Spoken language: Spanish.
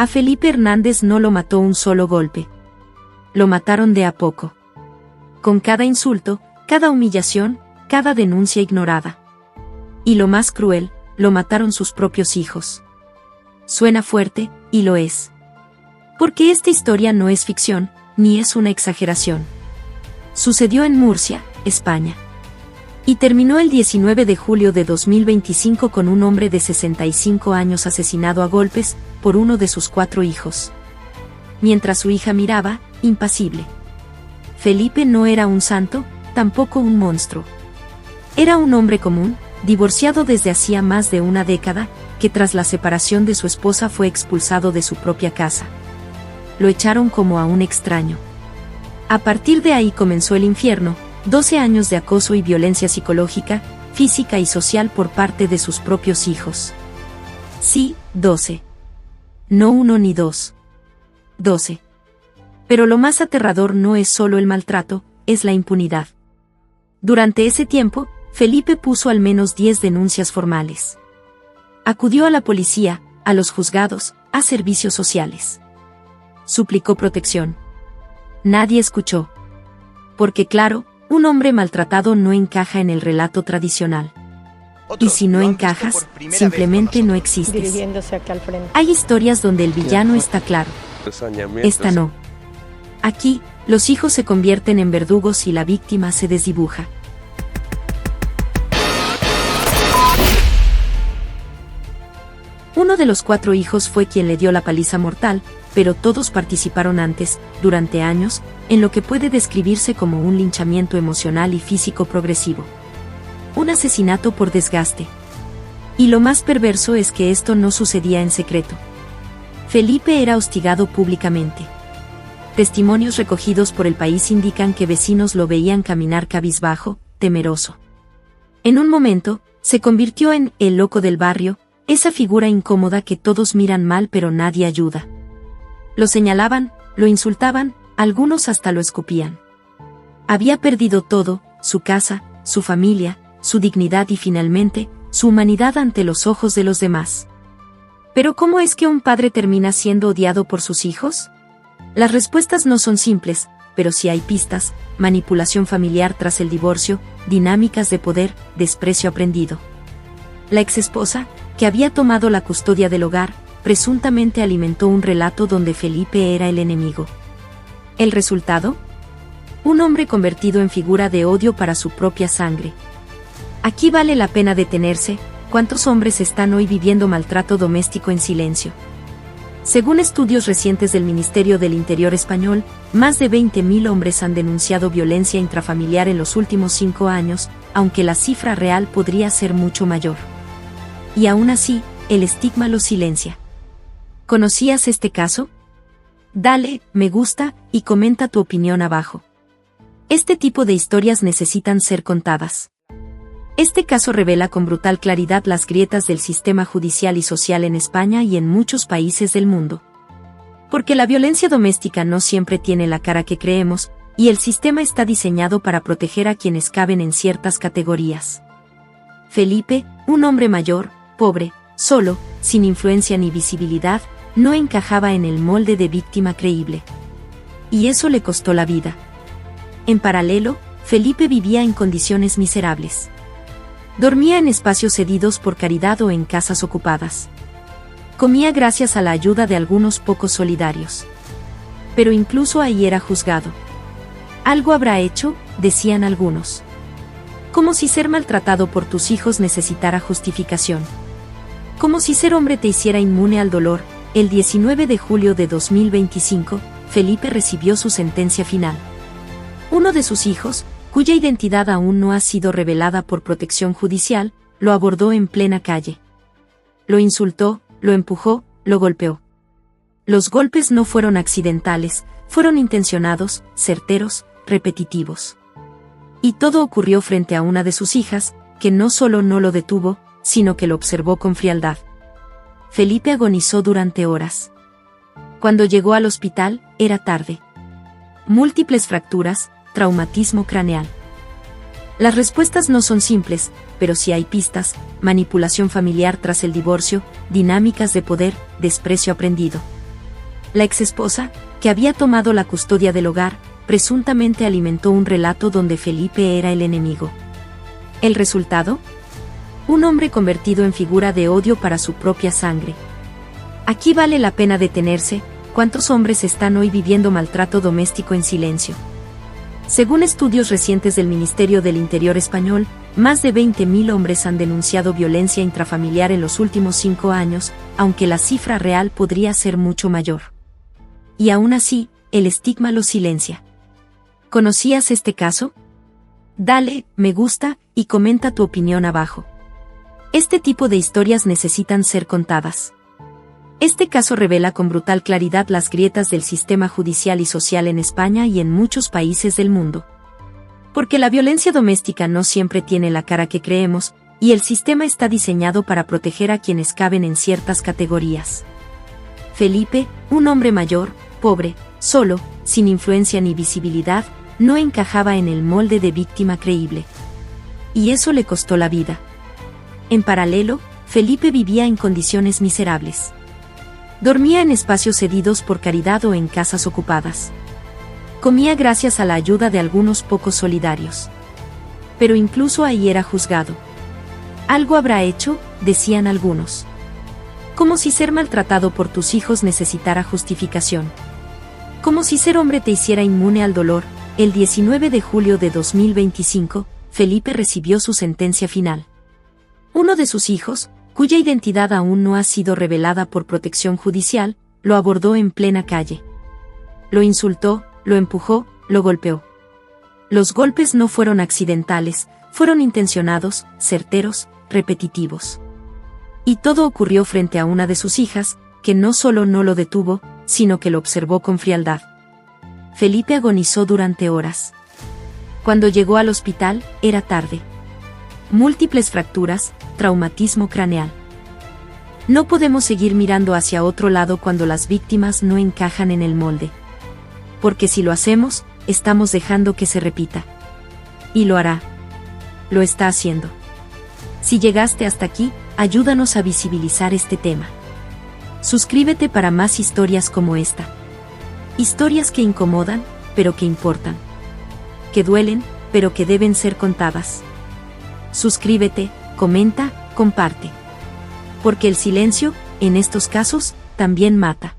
A Felipe Hernández no lo mató un solo golpe. Lo mataron de a poco. Con cada insulto, cada humillación, cada denuncia ignorada. Y lo más cruel, lo mataron sus propios hijos. Suena fuerte, y lo es. Porque esta historia no es ficción, ni es una exageración. Sucedió en Murcia, España. Y terminó el 19 de julio de 2025 con un hombre de 65 años asesinado a golpes por uno de sus 4 hijos. Mientras su hija miraba, impasible. Felipe no era un santo, tampoco un monstruo. Era un hombre común, divorciado desde hacía más de una década, que tras la separación de su esposa fue expulsado de su propia casa. Lo echaron como a un extraño. A partir de ahí comenzó el infierno, 12 años de acoso y violencia psicológica, física y social por parte de sus propios hijos. Sí, 12. No 1 ni 2. 12. Pero lo más aterrador no es solo el maltrato, es la impunidad. Durante ese tiempo, Felipe puso al menos 10 denuncias formales. Acudió a la policía, a los juzgados, a servicios sociales. Suplicó protección. Nadie escuchó. Porque claro, un hombre maltratado no encaja en el relato tradicional. Y si no encajas, simplemente no existes. Hay historias donde el villano está claro. Esta no. Aquí, los hijos se convierten en verdugos y la víctima se desdibuja. Uno de los 4 hijos fue quien le dio la paliza mortal, pero todos participaron antes, durante años, en lo que puede describirse como un linchamiento emocional y físico progresivo. Un asesinato por desgaste. Y lo más perverso es que esto no sucedía en secreto. Felipe era hostigado públicamente. Testimonios recogidos por El País indican que vecinos lo veían caminar cabizbajo, temeroso. En un momento, se convirtió en el loco del barrio, esa figura incómoda que todos miran mal pero nadie ayuda. Lo señalaban, lo insultaban, algunos hasta lo escupían. Había perdido todo, su casa, su familia, su dignidad y finalmente, su humanidad ante los ojos de los demás. ¿Pero cómo es que un padre termina siendo odiado por sus hijos? Las respuestas no son simples, pero sí hay pistas: manipulación familiar tras el divorcio, dinámicas de poder, desprecio aprendido. La exesposa, que había tomado la custodia del hogar, presuntamente alimentó un relato donde Felipe era el enemigo. ¿El resultado? Un hombre convertido en figura de odio para su propia sangre. Aquí vale la pena detenerse: ¿cuántos hombres están hoy viviendo maltrato doméstico en silencio? Según estudios recientes del Ministerio del Interior español, más de 20.000 hombres han denunciado violencia intrafamiliar en los últimos 5 años, aunque la cifra real podría ser mucho mayor. Y aún así, el estigma lo silencia. ¿Conocías este caso? Dale me gusta y comenta tu opinión abajo. Este tipo de historias necesitan ser contadas. Este caso revela con brutal claridad las grietas del sistema judicial y social en España y en muchos países del mundo. Porque la violencia doméstica no siempre tiene la cara que creemos, y el sistema está diseñado para proteger a quienes caben en ciertas categorías. Felipe, un hombre mayor, pobre, solo, sin influencia ni visibilidad, no encajaba en el molde de víctima creíble. Y eso le costó la vida. En paralelo, Felipe vivía en condiciones miserables. Dormía en espacios cedidos por caridad o en casas ocupadas. Comía gracias a la ayuda de algunos pocos solidarios. Pero incluso ahí era juzgado. Algo habrá hecho, decían algunos. Como si ser maltratado por tus hijos necesitara justificación. Como si ser hombre te hiciera inmune al dolor. El 19 de julio de 2025, Felipe recibió su sentencia final. Uno de sus hijos, cuya identidad aún no ha sido revelada por protección judicial, lo abordó en plena calle. Lo insultó, lo empujó, lo golpeó. Los golpes no fueron accidentales, fueron intencionados, certeros, repetitivos. Y todo ocurrió frente a una de sus hijas, que no solo no lo detuvo, sino que lo observó con frialdad. Felipe agonizó durante horas. Cuando llegó al hospital, era tarde. Múltiples fracturas, traumatismo craneal. Las respuestas no son simples, pero sí hay pistas: manipulación familiar tras el divorcio, dinámicas de poder, desprecio aprendido. La exesposa, que había tomado la custodia del hogar, presuntamente alimentó un relato donde Felipe era el enemigo. ¿El resultado? Un hombre convertido en figura de odio para su propia sangre. Aquí vale la pena detenerse. ¿Cuántos hombres están hoy viviendo maltrato doméstico en silencio? Según estudios recientes del Ministerio del Interior español, más de 20.000 hombres han denunciado violencia intrafamiliar en los últimos 5 años, aunque la cifra real podría ser mucho mayor. Y aún así, el estigma lo silencia. ¿Conocías este caso? Dale, me gusta, y comenta tu opinión abajo. Este tipo de historias necesitan ser contadas. Este caso revela con brutal claridad las grietas del sistema judicial y social en España y en muchos países del mundo. Porque la violencia doméstica no siempre tiene la cara que creemos, y el sistema está diseñado para proteger a quienes caben en ciertas categorías. Felipe, un hombre mayor, pobre, solo, sin influencia ni visibilidad, no encajaba en el molde de víctima creíble. Y eso le costó la vida. En paralelo, Felipe vivía en condiciones miserables. Dormía en espacios cedidos por caridad o en casas ocupadas. Comía gracias a la ayuda de algunos pocos solidarios. Pero incluso ahí era juzgado. Algo habrá hecho, decían algunos. Como si ser maltratado por tus hijos necesitara justificación. Como si ser hombre te hiciera inmune al dolor. El 19 de julio de 2025, Felipe recibió su sentencia final. Uno de sus hijos, cuya identidad aún no ha sido revelada por protección judicial, lo abordó en plena calle. Lo insultó, lo empujó, lo golpeó. Los golpes no fueron accidentales, fueron intencionados, certeros, repetitivos. Y todo ocurrió frente a una de sus hijas, que no solo no lo detuvo, sino que lo observó con frialdad. Felipe agonizó durante horas. Cuando llegó al hospital, era tarde. Múltiples fracturas, traumatismo craneal. No podemos seguir mirando hacia otro lado cuando las víctimas no encajan en el molde. Porque si lo hacemos, estamos dejando que se repita. Y lo hará. Lo está haciendo. Si llegaste hasta aquí, ayúdanos a visibilizar este tema. Suscríbete para más historias como esta. Historias que incomodan, pero que importan. Que duelen, pero que deben ser contadas. Suscríbete, comenta, comparte. Porque el silencio, en estos casos, también mata.